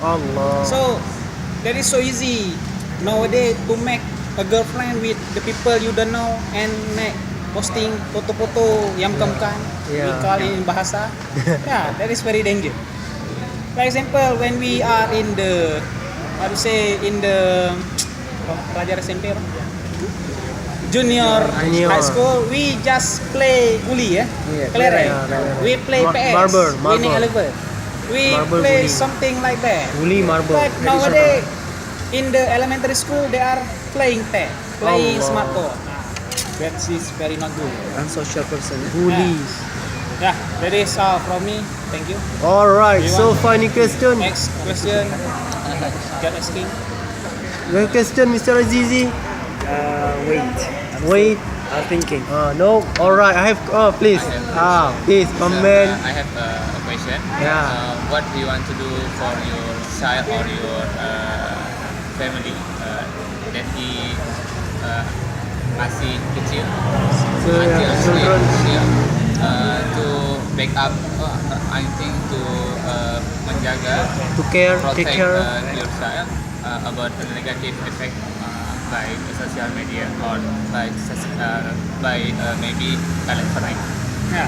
Allah. So that is so easy nowadays to make a girlfriend with the people you don't know and make posting foto-foto yang bukan we Yeah. call in bahasa. Yeah, that is very dangerous. For example, when we are in the how to say in the pelajar SMP apa? Junior Junior. high school, we just play guli ya, Iya, kelereng. kelereng. We play PS, Marble. winning eleven. We Marble play guli. something like that. Guli marble. But nowadays, in the elementary school, they are playing tag, playing Allah. smartphone. That is very not good. Unsocial person. Bullies. Yeah, that is all from me. Thank you. Alright, You so want- funny question. Next question. Get asking. Your question, Mr. Azizi. Wait. Wait. I'm thinking. No. Alright, I have. Please. Please comment. I have a question. Yeah. What do you want to do for your child or your family that he masih kecil? So, Until children. to back up, I think to menjaga, To care, take protect care. your child about the negative effect by social media or by maybe electronic. Yeah.